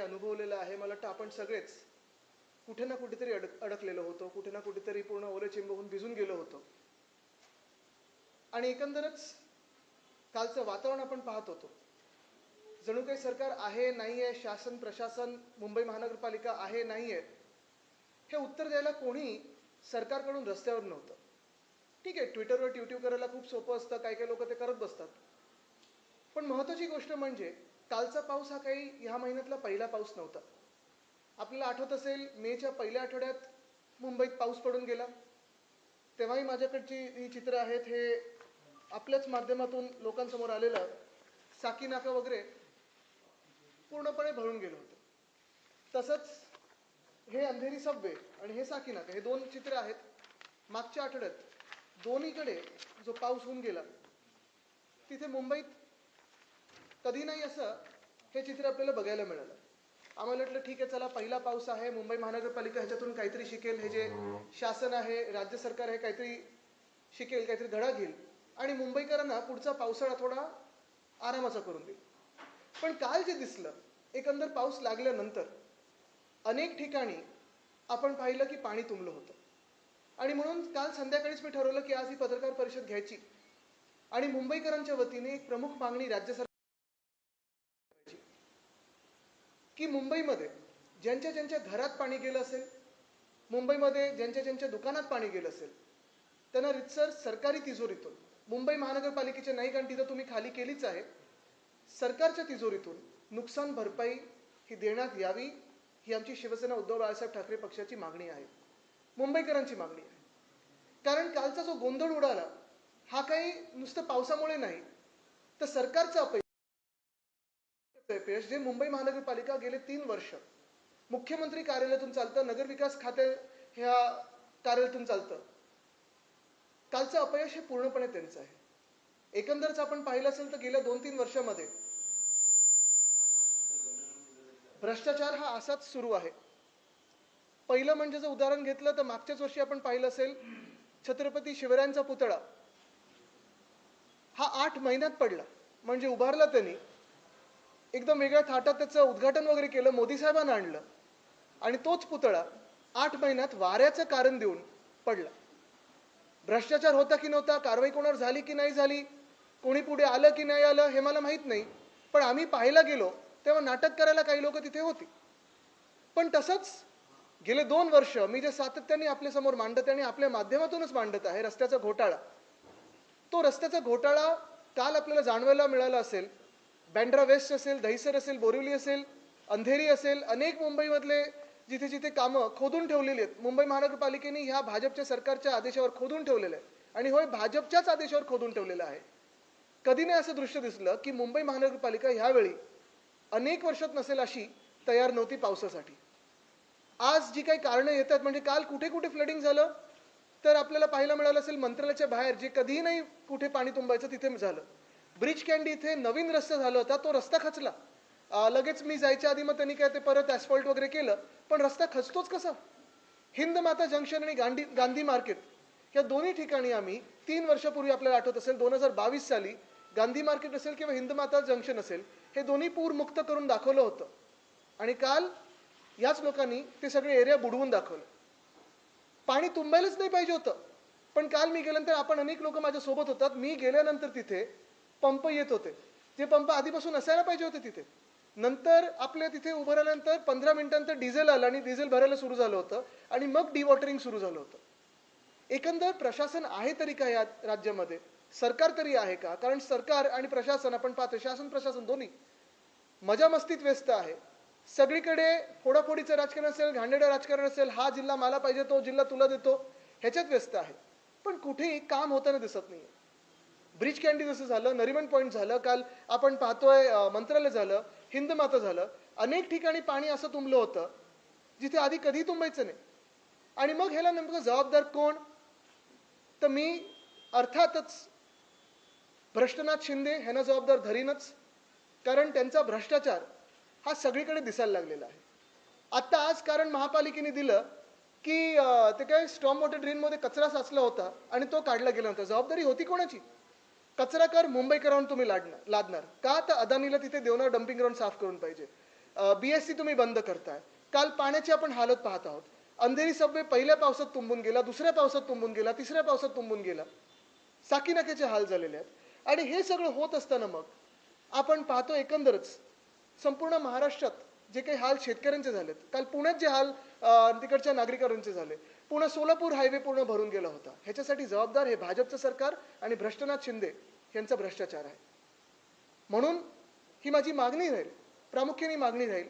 अनुभवलेलं आहे. मला वाटतं आपण सगळेच कुठे ना कुठेतरी अडकलेलो होतो, कुठे ना कुठेतरी पूर्ण ओले चिंब होऊन भिजून गेलो होतो. आणि एकंदरच कालचं वातावरण आपण पाहत होतो. जणू काही सरकार आहे नाहीये, शासन प्रशासन मुंबई महानगरपालिका आहे नाहीये, हे उत्तर द्यायला कोणी सरकारकडून रस्त्यावर नव्हतं. ठीक आहे, ट्विटरवर ट्विट करायला खूप सोपं असतं, काही काही लोक ते करत बसतात. पण महत्त्वाची गोष्ट म्हणजे कालचा पाऊस हा काही ह्या महिन्यातला पहिला पाऊस नव्हता. आपल्याला आठवत असेल, मेच्या पहिल्या आठवड्यात मुंबईत पाऊस पडून गेला. तेव्हाही माझ्याकडची ही चित्र आहेत, हे आपल्याच माध्यमातून लोकांसमोर आलेलं साकी नाका वगैरे पूर्णपणे भरून गेलं होतं. तसंच हे अंधेरी सबवे आणि हे साकी नाका, हे दोन चित्र आहेत. मागच्या आठवड्यात दोन्हीकडे जो पाऊस होऊन गेला, तिथे मुंबईत कधी नाही असं हे चित्र आपल्याला बघायला मिळालं. आम्हाला वाटलं ठीक आहे, चला पहिला पाऊस आहे, मुंबई महानगरपालिका ह्याच्यातून काहीतरी शिकेल, हे जे शासन आहे, राज्य सरकार आहे, काहीतरी शिकेल, काहीतरी धडा घेईल आणि मुंबईकरांना पुढचा पावसाळा थोडा आरामाचा करून देईल. पण काल जे दिसलं, एकंदर पाऊस लागल्यानंतर अनेक ठिकाणी आपण पाहिलं की पाणी तुंबलं होतं. आणि म्हणून काल संध्याकाळीच मी ठरवलं की आज ही पत्रकार परिषद घ्यायची आणि मुंबईकरांच्या वतीने एक प्रमुख मागणी राज्य सरकार की मुंबईमध्ये ज्यांच्या ज्यांच्या घरात पाणी गेलं असेल, मुंबईमध्ये ज्यांच्या ज्यांच्या दुकानात पाणी गेलं असेल, त्यांना रितसर सरकारी तिजोरीतून, मुंबई महानगरपालिकेच्या नाही कारण तिथं तुम्ही खाली केलीच आहे, सरकारच्या तिजोरीतून नुकसान भरपाई ही देण्यात यावी, ही आमची शिवसेना उद्धव बाळासाहेब ठाकरे पक्षाची मागणी आहे, मुंबईकरांची मागणी आहे. कारण कालचा जो गोंधळ उडाला हा काही नुसतं पावसामुळे नाही, तर सरकारचं अपयश जे मुंबई महानगरपालिका गेले 3 वर्ष मुख्यमंत्री कार्यालयातून चालतं, नगरविकास खाते ह्या कार्यालयातून चालतं. कालचं अपयश हे पूर्णपणे त्यांचं आहे. एकंदरच आपण पाहिलं असेल तर गेल्या 2-3 वर्षामध्ये भ्रष्टाचार हा असाच सुरू आहे. पहिलं म्हणजे जर उदाहरण घेतलं तर मागच्याच वर्षी आपण पाहिलं असेल, छत्रपती शिवरायांचा पुतळा हा 8 महिन्यात पडला. म्हणजे उभारला त्यांनी, एकदम वेगळ्या थाटात त्याचं उद्घाटन वगैरे केलं, मोदी साहेबांना आणलं आणि तोच पुतळा 8 महिन्यात वाऱ्याचं कारण देऊन पडला. भ्रष्टाचार होता की नव्हता, कारवाई कोणावर झाली की नाही झाली, कोणी पुढे आलं की नाही आलं हे मला माहीत नाही, पण आम्ही पाहायला गेलो तेव्हा नाटक करायला काही लोक तिथे होती. पण तसंच गेले 2 वर्ष मी जे सातत्याने आपल्यासमोर मांडत आणि आपल्या माध्यमातूनच मांडत आहे, रस्त्याचा घोटाळा, तो रस्त्याचा घोटाळा काल आपल्याला जाणवायला मिळाला असेल. बँड्रा वेस्ट असेल, दहिसर असेल, बोरिवली असेल, अंधेरी असेल, अनेक मुंबईमधले जिथे जिथे कामं खोदून ठेवलेली आहेत, मुंबई महानगरपालिकेने ह्या भाजपच्या सरकारच्या आदेशावर खोदून ठेवलेलं आहे. आणि होय, भाजपच्याच आदेशावर खोदून ठेवलेलं आहे. कधी नाही असं दृश्य दिसलं की मुंबई महानगरपालिका ह्यावेळी अनेक वर्षात नसेल अशी तयार नव्हती पावसासाठी. आज जी काही कारणं येतात, म्हणजे काल कुठे कुठे फ्लडिंग झालं तर आपल्याला पाहायला मिळालं असेल, मंत्रालयाच्या बाहेर जे कधीही नाही कुठे पाणी तुंबायचं तिथे झालं. ब्रिज कॅन्डी इथे नवीन रस्ता झाला होता, तो रस्ता खचला. लगेच मी जायच्या आधी मग त्यांनी काय ते परत ॲस्फॉल्ट वगैरे केलं, पण रस्ता खचतोच कसा. हिंद माता जंक्शन आणि गांधी मार्केट या दोन्ही ठिकाणी आम्ही 3 वर्षापूर्वी, आपल्याला आठवत असेल 2022 साली, गांधी मार्केट असेल किंवा हिंद माता जंक्शन असेल, हे दोन्ही पूरमुक्त करून दाखवलं होतं. आणि काल याच लोकांनी ते सगळे एरिया बुडवून दाखवलं. पाणी तुंबायलाच नाही पाहिजे होतं, पण काल मी गेल्यानंतर, आपण अनेक लोक माझ्या सोबत होतात, मी गेल्यानंतर तिथे पंप येत होते, जे पंप आधीपासून असायला पाहिजे होते तिथे. नंतर आपल्या तिथे उभं राहिल्यानंतर 15 मिनिटांनंतर डिझेल आलं आणि डिझेल भरायला सुरू झालं होतं आणि मग डिवॉटरिंग सुरू झालं होतं. एकंदर प्रशासन आहे तरी का या राज्यामध्ये, सरकार तरी आहे का? कारण सरकार आणि प्रशासन आपण पाहतो, शासन प्रशासन दोन्ही मजा मस्तीत व्यस्त आहे. सगळीकडे फोडाफोडीचं राजकारण असेल, घाणेरडं राजकारण असेल, हा जिल्हा मला पाहिजे, तो जिल्हा तुला देतो, ह्याच्यात व्यस्त आहे. पण कुठेही काम होताना दिसत नाही. ब्रिज कॅन्डी जसं झालं, नरिमन पॉईंट झालं, काल आपण पाहतोय मंत्रालय झालं, हिंद माता झालं, अनेक ठिकाणी पाणी असं तुंबलं होतं जिथे आधी कधी तुंबायचं नाही. आणि मग ह्याला नेमकं जबाबदार कोण? तर मी अर्थातच भ्रष्टनाथ शिंदे ह्यांना जबाबदार धरीनच, कारण त्यांचा भ्रष्टाचार हा सगळीकडे दिसायला लागलेला आहे. आत्ता आज कारण महापालिकेने दिलं की ते काय स्टॉर्म वॉटर ड्रेनमध्ये कचरा साचला होता आणि तो काढला गेला होता. जबाबदारी होती कोणाची? कचरा कर मुंबईकरांना तुम्ही लादणार का? तर अदानीला तिथे देवनार डम्पिंग ग्राउंड साफ करून पाहिजे. BSC तुम्ही बंद करताय. काल पाण्याची आपण हालत पाहत आहोत. अंधेरी सबवे पहिल्या पावसात तुंबून गेला, दुसऱ्या पावसात तुंबून गेला, तिसऱ्या पावसात तुंबून गेला. साकीनाक्याचे हाल झालेले आहेत. आणि हे सगळं होत असताना मग आपण पाहतो एकंदरच संपूर्ण महाराष्ट्रात जे काही हाल शेतकऱ्यांचे झालेत, काल पुण्यात जे हाल तिकडच्या नागरिकांचे झाले, पुणे सोलापूर हायवे पूर्ण भरून गेला होता. ह्याच्यासाठी जबाबदार हे भाजपचं सरकार आणि भ्रष्टनाथ शिंदे यांचा भ्रष्टाचार आहे. म्हणून ही माझी मागणी राहील, प्रामुख्याने मागणी राहील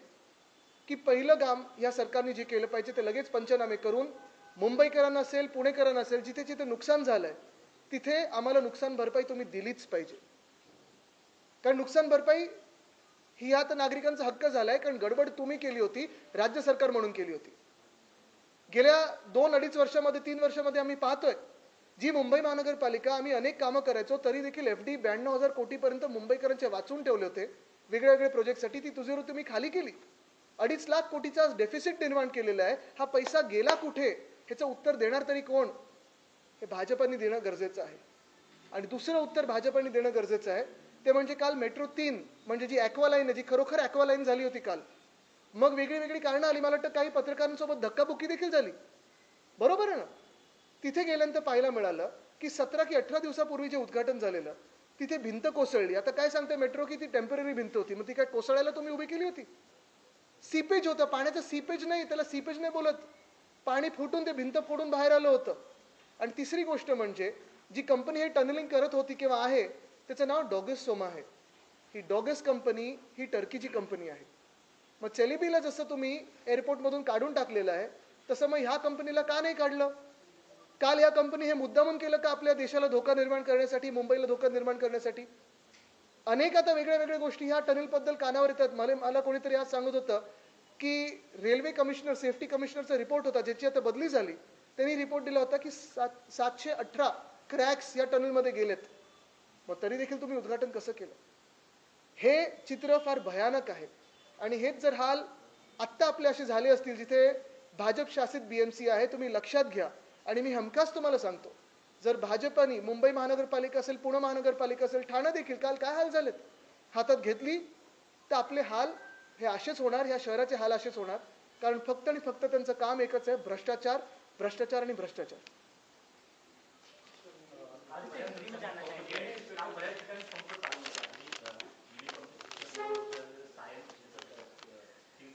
की पहिलं काम या सरकारने जे केलं पाहिजे ते लगेच पंचनामे करून मुंबईकरांना असेल, पुणेकरांना असेल, जिथे जिथे नुकसान झालंय तिथे आम्हाला नुकसान भरपाई तुम्ही दिलीच पाहिजे. कारण नुकसान भरपाई ही आता नागरिकांचा हक्क झालाय, कारण गडबड तुम्ही केली होती, राज्य सरकार म्हणून केली होती. गेल्या 2-2.5 वर्षामध्ये 3 वर्षामध्ये आम्ही पाहतोय जी मुंबई महानगरपालिका आम्ही अनेक कामं करायचो तरी देखील FD 92,000 कोटीपर्यंत मुंबईकरांचे वाचून ठेवले होते वेगळ्या वेगळ्या प्रोजेक्टसाठी, ती तुझे तुम्ही खाली केली. 2.5 लाख कोटीचा डेफिसिट निर्माण केलेला आहे. हा पैसा गेला कुठे ह्याचं उत्तर देणार तरी कोण हे भाजपने देणं गरजेचं आहे. आणि दुसरं उत्तर भाजपने देणं गरजेचं आहे ते म्हणजे काल मेट्रो 3 म्हणजे जी ॲक्वालाईन आहे, जी खरोखर ॲक्वालाईन झाली होती काल, मग वेगळी वेगळी कारणं आली. मला वाटतं काही पत्रकारांसोबत धक्काबुक्की देखील झाली, बरोबर आहे ना. तिथे गेल्यानंतर पाहायला मिळालं की 17 की 18 दिवसापूर्वी जे उद्घाटन झालेलं तिथे भिंत कोसळली. आता काय सांगते मेट्रो की ती टेम्पररी भिंत होती, मग ती काय कोसळायला तुम्ही उभी केली होती? सीपेज होतं, पाण्याचं सीपेज नाही, त्याला सीपेज नाही बोलत. पाणी फुटून ते भिंत फोडून बाहेर आलं होतं. आणि तिसरी गोष्ट म्हणजे जी कंपनी हे टनलिंग करत होती किंवा आहे त्याचं नाव डॉगस सोमा आहे. ही डॉगस कंपनी ही टर्कीची कंपनी आहे. मग चेलिबीला जसं तुम्ही एअरपोर्टमधून काढून टाकलेलं आहे तसं मग ह्या कंपनीला का नाही काढलं? काल या कंपनी हे मुद्दामून केलं का आपल्या देशाला धोका निर्माण करण्यासाठी, मुंबईला धोका निर्माण करण्यासाठी? अनेक आता वेगळ्या वेगळ्या गोष्टी ह्या टनेलबद्दल कानावर येतात. मला कोणीतरी आज सांगत होतं की रेल्वे कमिशनर, सेफ्टी कमिशनरचा रिपोर्ट होता ज्याची आता बदली झाली, त्यांनी रिपोर्ट दिला होता की 718 क्रॅक्स या टनेलमध्ये गेलेत. मग तरी देखील तुम्ही उद्घाटन कसं केलं? हे चित्र फार भयानक आहे. आणि हेच जर हाल आत्ता आपले असे झाले असतील जिथे भाजप शासित BMC आहे, तुम्ही लक्षात घ्या. आणि मी हमखास तुम्हाला सांगतो, जर भाजपने मुंबई महानगरपालिका असेल, पुणे महानगरपालिका असेल, ठाणे देखील काल काय हाल झालेत हातात घेतली तर आपले हाल हे असेच होणार, ह्या शहराचे हाल असेच होणार. कारण फक्त आणि फक्त त्यांचं काम एकच आहे, भ्रष्टाचार, भ्रष्टाचार आणि भ्रष्टाचार.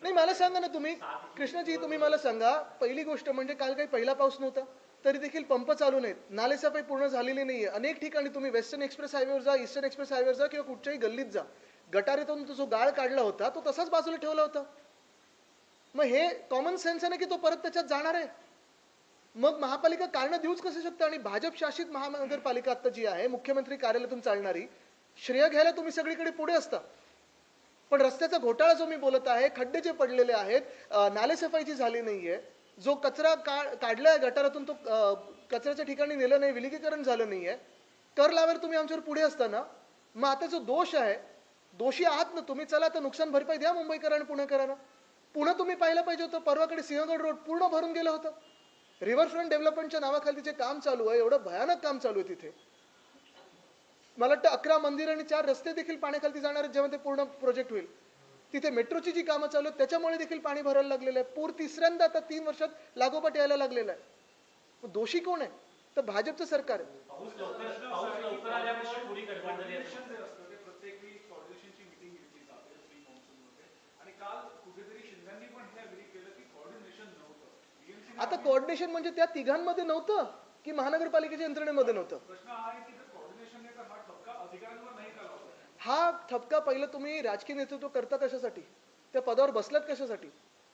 नाही मला सांगा ना तुम्ही कृष्णाजी, तुम्ही मला सांगा, पहिली गोष्ट म्हणजे काल काही पहिला पाऊस नव्हता तरी देखील पंप चालू नाहीत, नालेसफाई पूर्ण झालेली नाहीये. अनेक ठिकाणी तुम्ही वेस्टर्न एक्सप्रेस हायवेवर जा, ईस्टर्न एक्सप्रेस हायवेवर जा किंवा कुठच्याही गल्लीत जा, गटारीतून तो जो गाळ काढला होता तो तसाच बाजूला ठेवला होता. मग हे कॉमन सेन्स आहे ना की तो परत त्याच्यात जाणार आहे? मग महापालिका कारणं देऊच कसं शकते? आणि भाजप शासित महानगरपालिका आता जी आहे मुख्यमंत्री कार्यालयातून चालणारी, श्रेय घ्यायला तुम्ही सगळीकडे पुढे असता, पण रस्त्याचा घोटाळा जो मी बोलत आहे, खड्डे जे पडलेले आहेत, नालेसफाईची झाली नाहीये, जो कचरा काढलाय गटारातून तो कचऱ्याच्या ठिकाणी नेलं नाही, विलगीकरण झालं नाहीये, कर लावायला तुम्ही आमच्यावर पुढे असताना मग आता जो दोष आहे, दोषी आहात ना तुम्ही, चला तर नुकसान भरपाई द्या मुंबईकरांना, पुणेकरांना. पुणे तुम्ही पाहायला पाहिजे होतं, परवाकडे सिंहगड रोड पूर्ण भरून गेलं होतं. रिव्हरफ्रंट डेव्हलपमेंटच्या नावाखाली जे काम चालू आहे, एवढं भयानक काम चालू आहे तिथे. मला वाटतं 11 मंदिर आणि 4 रस्ते देखील पाण्याखाली जाणार आहेत जेव्हा ते पूर्ण प्रोजेक्ट होईल. तिथे मेट्रोची जी कामं चालू आहेत त्याच्यामुळे देखील पाणी भरायला लागलेलं आहे. पूर तिसऱ्यांदा आता 3 वर्षात लागोपाठ यायला लागलेला आहे. दोषी कोण आहे? तर भाजपचं सरकार आहे. आता कोऑर्डिनेशन म्हणजे त्या तिघांमध्ये नव्हतं की महानगरपालिकेच्या यंत्रणेमध्ये नव्हतं? हा ठपका पहिलं तुम्ही राजकीय नेतृत्व करता कशासाठी? त्या पदावर बसलात कशासाठी?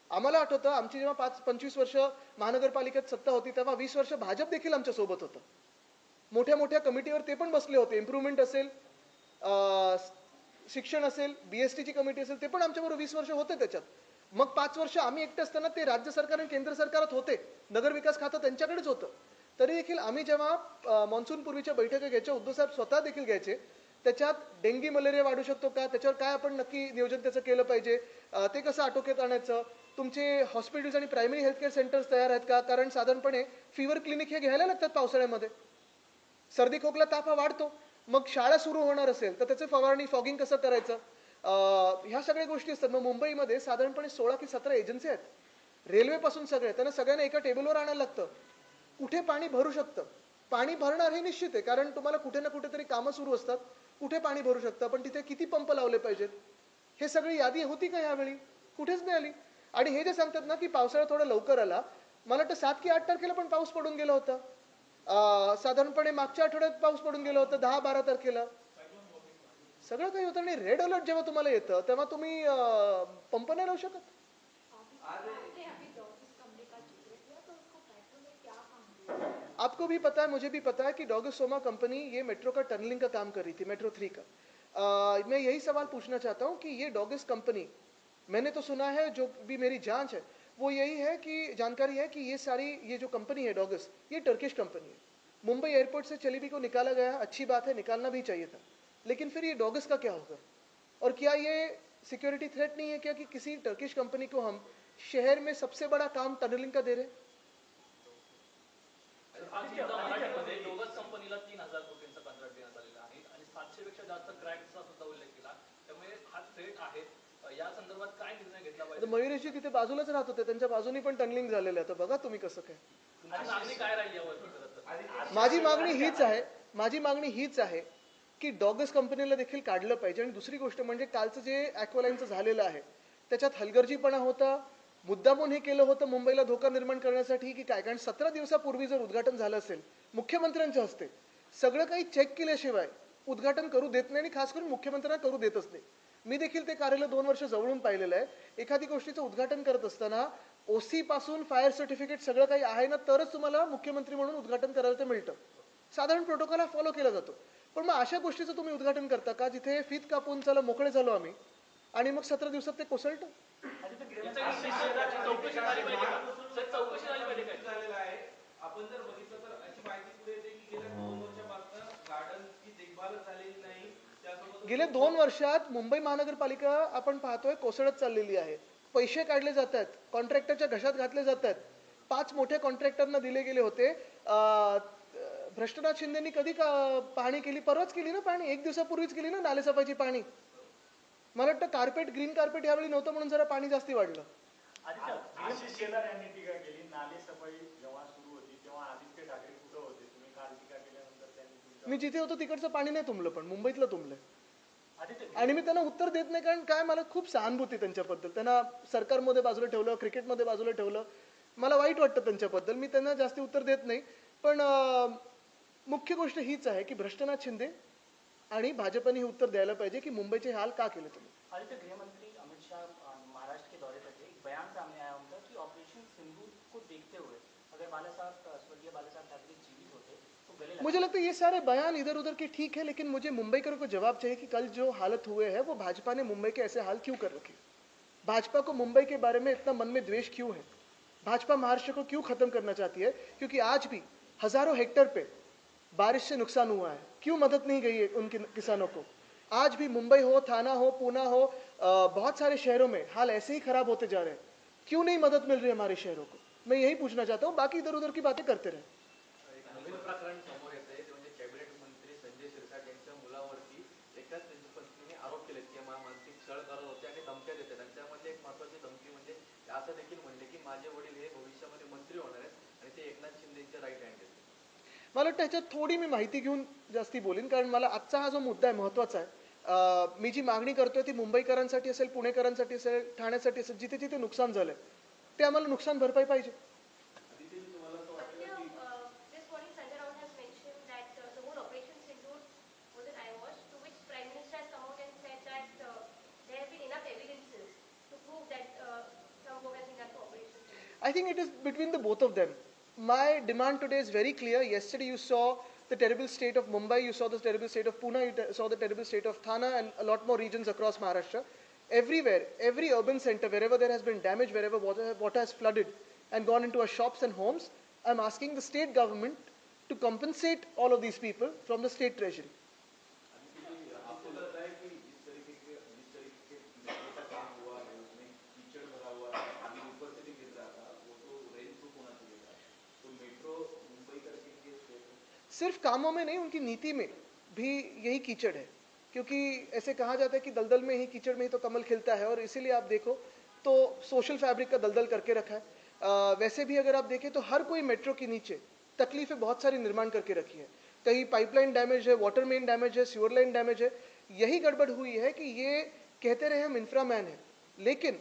आम्हाला आठवतं आमची जेव्हा 25 वर्ष महानगरपालिकेत सत्ता होती तेव्हा 20 वर्ष भाजप देखील आमच्या सोबत होतं. मोठ्या मोठ्या कमिटीवर ते पण बसले होते. इम्प्रूव्हमेंट असेल, शिक्षण असेल, BSTची कमिटी असेल, ते पण आमच्याबरोबर 20 वर्ष होते त्याच्यात. मग 5 वर्ष आम्ही एकटे असताना ते राज्य सरकार आणि केंद्र सरकारात होते, नगर विकास खातं त्यांच्याकडेच होतं. तरी देखील आम्ही जेव्हा मान्सून पूर्वीच्या बैठका घ्यायच्या, उद्धव साहेब स्वतः देखील घ्यायचे, त्याच्यात डेंगी मलेरिया वाढू शकतो का, त्याच्यावर काय आपण नक्की नियोजन त्याचं केलं पाहिजे, ते कसं आटोक्यात आणायचं, तुमचे हॉस्पिटल्स आणि प्रायमरी हेल्थकेअर सेंटर्स तयार आहेत का, कारण साधारणपणे फीवर क्लिनिक हे घ्यायला लागतात पावसाळ्यामध्ये, सर्दी खोकला ताप हा वाढतो. मग शाळा सुरू होणार असेल तर त्याचे फवारणी, फॉगिंग कसं करायचं, ह्या सगळ्या गोष्टी असतात. मग मुंबईमध्ये साधारणपणे 16 की 17 एजन्सी आहेत, रेल्वेपासून सगळे. त्यांना सगळ्यांना एका टेबलवर आणायला लागतं. कुठे पाणी भरू शकतं, पाणी भरणार हे निश्चित आहे, कारण तुम्हाला कुठे ना कुठेतरी कामं सुरू असतात. कुठे पाणी भरू शकतं, पण तिथे किती पंप लावले पाहिजेत, हे सगळी यादी होती का यावेळी? कुठेच नाही आली. आणि हे जे सांगतात ना की पावसाळा थोडा लवकर आला, मला वाटतं 7 की 8 तारखेला पण पाऊस पडून गेला होता. साधारणपणे मागच्या आठवड्यात पाऊस पडून गेला होता 10-12 तारखेला. सगळं काही होतं. आणि रेड अलर्ट जेव्हा तुम्हाला येतं तेव्हा तुम्ही पंप नाही लावू शकत. आपको भी पता है, मुझे भी पता है कि डॉगस्टोमा कंपनी ये मेट्रो का टनलिंग का काम कर रही थी, मेट्रो 3 का। मैं यही सवाल पूछना चाहता हूँ कि ये डॉगस कंपनी, मैंने तो सुना है, जो भी मेरी जांच है वो यही है कि जानकारी है कि ये जो कंपनी है डॉगस, ये टर्किश कंपनी है। मुंबई एयरपोर्ट से चलीबी को निकाला गया, अच्छी बात है, निकालना भी चाहिए था, लेकिन फिर ये डॉगस का क्या होगा? और क्या ये सिक्योरिटी थ्रेट नहीं है क्या कि किसी टर्किश कंपनी को हम शहर में सबसे बड़ा काम टनलिंग का दे रहे हैं? मराठीमध्ये डोगस कंपनीला 3,000 कोटींचा कंत्राट देण्यात आलेला आहे आणि 700 पेक्षा जास्त क्रॅकचा सुद्धा उल्लेख केला. त्यामुळे हा थ्रेट आहे. या संदर्भात काय निर्णय घेतला पाहिजे? मयुरेशजी तिथे बाजूलाच राहत होते, त्यांच्या बाजूनी पण टनलिंग झालेलं आहे. तर बघा तुम्ही कसं काय. तुमची मागणी काय राहील यावरती खरं तर? माझी मागणी हीच आहे की डॉगस कंपनीला देखील काढलं पाहिजे. आणि दुसरी गोष्ट म्हणजे कालचं जे ॲक्वालाईनचं झालेलं आहे त्याच्यात हलगर्जीपणा होता, मुद्दामून हे केलं होतं मुंबईला धोका निर्माण करण्यासाठी की काय. कारण 17 दिवसापूर्वी जर उद्घाटन झालं असेल मुख्यमंत्र्यांच्या हस्ते, सगळं काही चेक केल्याशिवाय उद्घाटन करू देत नाही, आणि खास करून मुख्यमंत्र्यांना करू देतच नाही. मी देखील ते कार्यालय 2 वर्ष जवळून पाहिलेलं आहे. एखादी गोष्टीचं उद्घाटन करत असताना ओसी पासून फायर सर्टिफिकेट सगळं काही आहे ना, तरच तुम्हाला मुख्यमंत्री म्हणून उद्घाटन करायला ते मिळतं. साधारण प्रोटोकॉल हा फॉलो केला जातो. पण मग अशा गोष्टीचं तुम्ही उद्घाटन करता का जिथे फीत कापून चला मोकळे झालो आम्ही, आणि मग 17 दिवसात ते कोसळतं? चौकशी झाली पाहिजे का? चौकशी झाली पाहिजे काय? आपण जर बघितलं तर अशी माहिती पुढे येते की गेल्या 2 वर्षापासून गार्डनची देखभालच झालेली नाही. त्यासोबत गेल्या 2 वर्षात मुंबई महानगरपालिका आपण पाहतोय कोसळत चाललेली आहे. पैसे काढले जात आहेत, कॉन्ट्रॅक्टरच्या घशात घातले जात आहेत. 5 मोठ्या कॉन्ट्रॅक्टरना दिले गेले होते. भ्रष्टनाथ शिंदेनी कधी पाहणी केली? परवाच केली ना पाहणी, 1 दिवसापूर्वीच केली ना नालेसफाईची पाहणी. मला वाटतं ग्रीन कार्पेट यावेळी नव्हतं म्हणून जरा पाणी जास्ती वाढलं. आशिष शेलार यांनी टीका केली, नाले सफाई जेव्हा सुरू होती तेव्हा आदित्य ठाकरे कुठं होते? तुम्ही काल टीका केल्यानंतर त्यांनी मी जिथे होतो तिकडचं पाणी नाही तुंबलं, पण मुंबईतलं तुंबलंय. आणि मी त्यांना उत्तर देत नाही, कारण काय, मला खूप सहानुभूती त्यांच्याबद्दल. त्यांना सरकारमध्ये बाजूला ठेवलं, क्रिकेटमध्ये बाजूला ठेवलं, मला वाईट वाटतं त्यांच्याबद्दल. मी त्यांना जास्ती उत्तर देत नाही. पण मुख्य गोष्ट हीच आहे की भ्रष्टनाथ शिंदे आणि भाजपने हे उत्तर द्यायला पाहिजे की मुंबईचे हाल का केले तुम्ही. आदित्य, गृहमंत्री अमित शाह महाराष्ट्र के दौरे पर थे. एक बयान सामने आया उनका कि ऑपरेशन सिंदूर को देखते हुए अगर स्वर्गीय बाला साहब ठाकरे जीवित होते तो गले मुझे लगता है ये सारे बयान इधर उधर के ठीक है, लेकिन मुझे मुंबईकरों को जवाब चाहिए कि कल जो हालत हुए हैं वो भाजपा ने मुंबई के ऐसे हाल क्यों कर रखे? भाजपा को मुंबई के बारे में इतना मन में द्वेष क्यों है? भाजपा महाराष्ट्र को क्यों खत्म करना चाहती है? क्योंकि आज भी हजारों हेक्टेयर पे बारिश से नुकसान हुआ है, क्यों मदद नहीं गई है उन किसानों को? आज भी मुंबई हो, थाना हो, पूना हो, बहुत सारे शहरों में हाल ऐसे ही खराब होते जा रहे हैं, क्यों नहीं मदद मिल रही है हमारे शहरों को? मैं यही पूछना चाहता हूँ, बाकी इधर उधर की बातें करते रहे. एक नवीन प्रकरण समोर येतंय, ते म्हणजे कॅबिनेट मंत्री संजय शिरसाट यांच्या मुलावरती एकाच त्यांच्या पत्नीने आरोप केले की मानसिक छळ करत होते आणि धमक्या देते. त्यांच्यामध्ये एक महत्त्वाची धमकी म्हणजे असं देखील म्हणले की माझे वडील हे भविष्यामध्ये मंत्री होणार आहेत आणि ते एकनाथ शिंदेचे राईट हँड आहेत. मला वाटतं ह्याच्यात थोडी मी माहिती घेऊन जास्ती बोलीन, कारण मला आजचा हा जो मुद्दा आहे महत्त्वाचा आहे. मी जी मागणी करतोय ती मुंबईकरांसाठी असेल, पुणेकरांसाठी असेल, ठाण्यासाठी असेल, जिथे जिथे नुकसान झालंय ते आम्हाला नुकसान भरपाई पाहिजे. I think it is between the both of them. My demand today is very clear. Yesterday you saw the terrible state of Mumbai, you saw the terrible state of Pune, you saw the terrible state of Thana and a lot more regions across Maharashtra. Everywhere, every urban center, wherever there has been damage, wherever water has flooded and gone into our shops and homes, I'm asking the state government to compensate all of these people from the state treasury. सिर्फ कामों में नहीं, उनकी नीति में भी यही कीचड़ है. क्योंकि ऐसे कहा जाता है कि दलदल में ही, कीचड़ में ही तो कमल खिलता है, और इसीलिए आप देखो तो सोशल फैब्रिक का दलदल करके रखा है। वैसे भी अगर आप देखें तो हर कोई मेट्रो के नीचे तकलीफें बहुत सारी निर्माण करके रखी है। कहीं पाइपलाइन डैमेज है, वाटर मेन डैमेज है, सीवर लाइन डैमेज है। यही गड़बड़ हुई है कि ये कहते रहे हम इंफ्रामैन है, लेकिन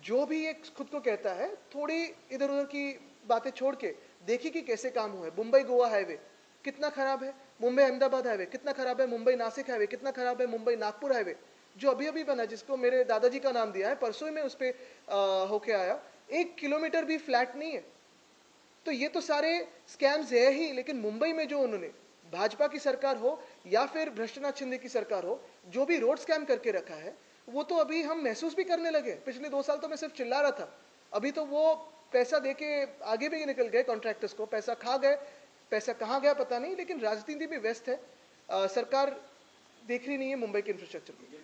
जो भी ये खुद को कहता है, थोड़ी इधर उधर की बातें छोड़ के देखिए कि कैसे काम हुआ है। मुंबई गोवा हाईवे कितना खराब है, मुंबई अहमदाबाद हाईवे कितना खराब है, मुंबई नासिक हाईवे कितना खराब है, मुंबई नागपुर हाईवे जो अभी अभी बना, जिसको मेरे दादाजी का नाम दिया है, परसों में उस पर होके आया, 1 किलोमीटर भी फ्लैट नहीं है। तो ये तो सारे स्कैम्स है ही, लेकिन मुंबई में जो उन्होंने, भाजपा की सरकार हो या फिर भ्रष्टनाथ शिंदे की सरकार हो, जो भी रोड स्कैम करके रखा है, वो तो अभी हम महसूस भी करने लगे। पिछले 2 साल तो मैं सिर्फ चिल्ला रहा था, अभी तो वो पैसा देके आगे भी निकल गए, कॉन्ट्रैक्टर्स को पैसा खा गए। पैसा कहाँ गया पता नहीं, लेकिन राजनीति भी व्यस्त है। सरकार देख रही नहीं है मुंबई के इंफ्रास्ट्रक्चर को।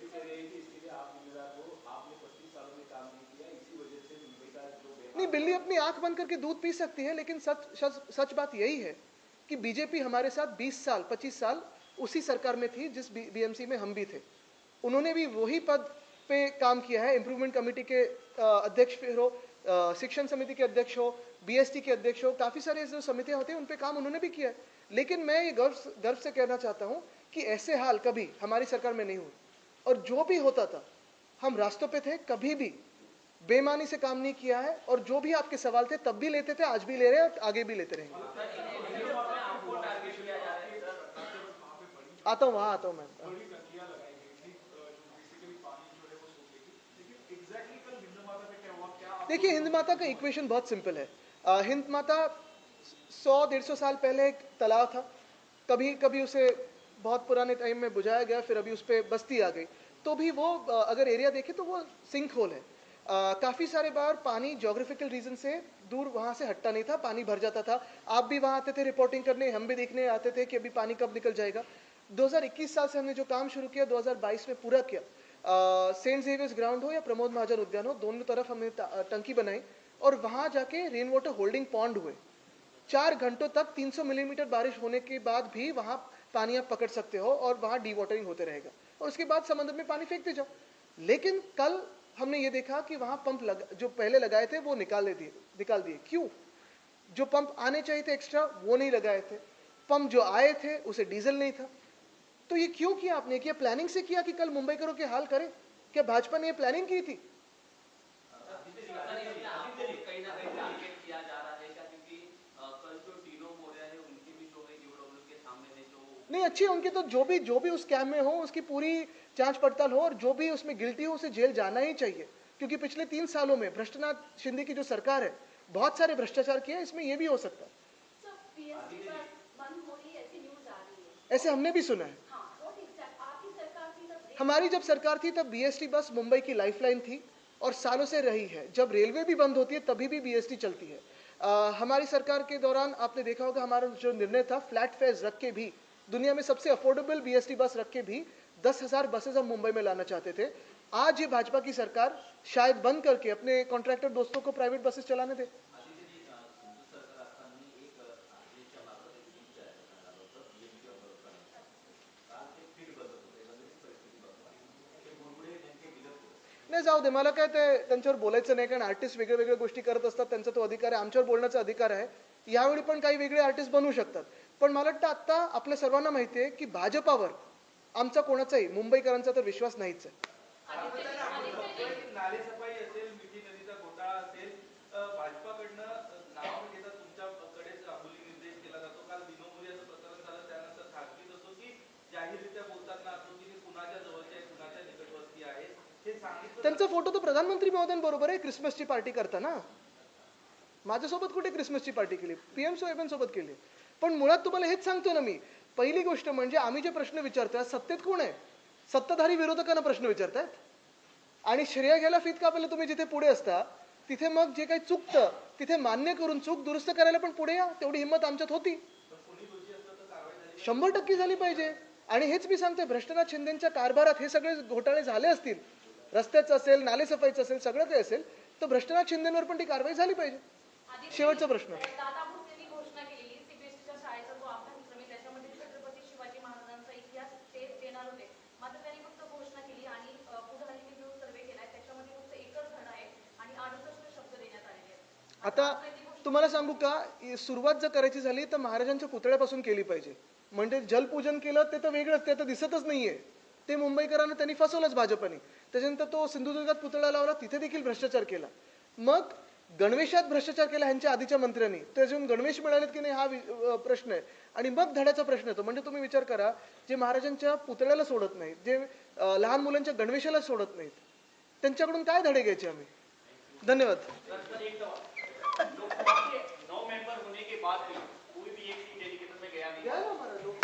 नहीं, बिल्ली अपनी आंख बंद करके दूध पी सकती है, लेकिन सच बात यही है कि बीजेपी हमारे साथ 20 साल 25 साल उसी सरकार में थी जिस बीएमसी में हम भी थे। उन्होंने भी वही पद पे काम किया है, इम्प्रूवमेंट कमेटी के अध्यक्ष फिर हो, शिक्षण समिति के अध्यक्ष हो, बीएसटी के अध्यक्ष हो, काफी सारे जो समितियां होती हैं उन पे काम उन्होंने भी किया है। लेकिन मैं ये गर्व से कहना चाहता हूं कि ऐसे हाल कभी हमारी सरकार में नहीं हुए, और जो भी होता था हम रास्तों पे थे, कभी भी बेईमानी से काम नहीं किया है, और जो भी आपके सवाल थे तब भी लेते थे, आज भी ले रहे हैं और आगे भी लेते रहेंगे। आता हूँ, वहां आता हूँ मैं। देखिए, हिंद माता का इक्वेशन बहुत सिंपल है। हिंद माता 100-150 साल पहले एक तालाब था, कभी कभी उसे बहुत पुराने टाइम में बुझाया गया, फिर अभी उस पर बस्ती आ गई, तो भी वो अगर एरिया देखे तो वो सिंक होल है। काफ़ी सारे बार पानी ज्योग्राफिकल रीजन से दूर वहाँ से हटता नहीं था, पानी भर जाता था। आप भी वहाँ आते थे रिपोर्टिंग करने, हम भी देखने आते थे कि अभी पानी कब निकल जाएगा। 2021 साल से हमने जो काम शुरू किया, 2022 में पूरा किया। सेंट जेवियर्स ग्राउंड हो या प्रमोद महाजन उद्यान हो, दोनों तरफ हमने टंकी बनाई, और वहाँ जाके रेन वाटर होल्डिंग पॉन्ड हुए। 4 घंटों तक 300 मिलीमीटर बारिश होने के बाद भी वहाँ पानी आप पकड़ सकते हो, और वहाँ डी वाटरिंग होते रहेगा, और उसके बाद समुद्र में पानी फेंकते जाओ। लेकिन कल हमने ये देखा कि वहाँ पंप जो पहले लगाए थे वो निकाल दिए। क्यों? जो पंप आने चाहिए थे एक्स्ट्रा, वो नहीं लगाए थे। पंप जो आए थे उसे डीजल नहीं था। तो ये क्यों किया आपने? क्या प्लानिंग से किया कि कल मुंबईकरों के हाल करें? क्या भाजपा ने ये प्लानिंग की थी? नहीं, अच्छी उनकी तो जो भी उस स्कैम में हो उसकी पूरी जांच पड़ताल हो, और जो भी उसमें गिल्टी हो उसे जेल जाना ही चाहिए, क्योंकि पिछले 3 सालों में भ्रष्टनाथ शिंदे की जो सरकार है, बहुत सारे भ्रष्टाचार किए, इसमें ये भी हो सकता है। ऐसे हमने भी सुना है। हमारी जब सरकार थी तब बीएसटी बस मुंबई की लाइफलाइन थी, और सालों से रही है। जब रेलवे भी बंद होती है तभी भी बीएसटी चलती है। हमारी सरकार के दौरान आपने देखा होगा, हमारा जो निर्णय था फ्लैट फेयर्स रख के भी, दुनिया में सबसे अफोर्डेबल बीएसटी बस रख के भी 10,000 बसेज हम मुंबई में लाना चाहते थे। आज ये भाजपा की सरकार शायद बंद करके अपने कॉन्ट्रैक्टर दोस्तों को प्राइवेट बसेस चलाने दे। नाही, जाऊ दे, मला काय ते त्यांच्यावर बोलायचं नाही, कारण आर्टिस्ट वेगळ्या वेगळ्या गोष्टी करत असतात, त्यांचा तो अधिकार आहे, आमच्यावर बोलण्याचा अधिकार आहे। यावेळी पण काही वेगळे आर्टिस्ट बनवू शकतात, पण मला वाटतं आता आपल्या सर्वांना माहिती आहे की भाजपावर आमचा कोणाचाही, मुंबईकरांचा तर विश्वास नाहीच आहे। नालेसफाई असेल, मिठी नदीचा घोटाळा असेल, भाजपाकडनं नाव न घेता तुमच्याकडेच अंगुली निर्देश केला जातो। काल दिनोमोर्याचं प्रकरण झालं, त्यानंतर खासगीत असो की जाहीररित्या बोलताना असो की कुणाच्या जवळचे आहे, कुणाच्या निकटवर्ती आहे, हे सांगितलं। त्यांचा फोटो तो प्रधानमंत्री महोदयांबरोबर आहे क्रिसमसची पार्टी करताना। माझ्यासोबत कुठे क्रिसमसची पार्टी केली? पीएम सोबत केली। पण मुळात तुम्हाला हेच सांगतो ना मी, पहिली गोष्ट म्हणजे आम्ही जे प्रश्न विचारतोय, सत्तेत कोण आहे? सत्ताधारी विरोधकांना प्रश्न विचारतायत, आणि श्रेय घ्यायला फित कापायला तुम्ही जिथे पुढे असता, तिथे मग जे काही चुकतं तिथे मान्य करून चूक दुरुस्त करायला पण पुढे या, तेवढी हिंमत आमच्यात होती। 100% झाली पाहिजे। आणि हेच मी सांगतोय, भ्रष्टनाथ शिंदेच्या कारभारात हे सगळे घोटाळे झाले असतील, रस्त्याचं असेल, नालेसफाईचं असेल, सगळं काही असेल, तर भ्रष्टनाथ शिंदेवर पण ती कारवाई झाली पाहिजे। शेवटचा प्रश्न, घोषणा केलेली सीबीएसईच्या शाळेचा जो अभ्यासक्रम आहे त्याच्यामध्ये छत्रपती शिवाजी महाराजांचा इतिहास ते देणार आता तुम्हाला सांगू का, सुरुवात जर करायची झाली तर महाराजांच्या पुतळ्यापासून केली पाहिजे. म्हणजे जलपूजन केलं ते तर वेगळंच, ते तर दिसतच नाहीये. ते मुंबईकरांना त्यांनी फसवलंच भाजपने. त्याच्यानंतर तो सिंधुदुर्गात पुतळा लावला, तिथे देखील भ्रष्टाचार केला. मग गणवेशात भ्रष्टाचार केला ह्यांच्या आधीच्या मंत्र्यांनी, त्याच्यातून गणवेश मिळालेत की नाही हा प्रश्न आहे. आणि मग धड्याचा प्रश्न येतो. म्हणजे तुम्ही विचार करा, जे महाराजांच्या पुतळ्याला सोडत नाहीत, जे लहान मुलांच्या गणवेशाला सोडत नाहीत, त्यांच्याकडून काय धडे घ्यायचे आम्ही. धन्यवाद. लोकसभा के 9 मेंबर होने के बाद भी कोई भी एक सीट डेलीगेशन में गया नहीं। या ना हमारा लोग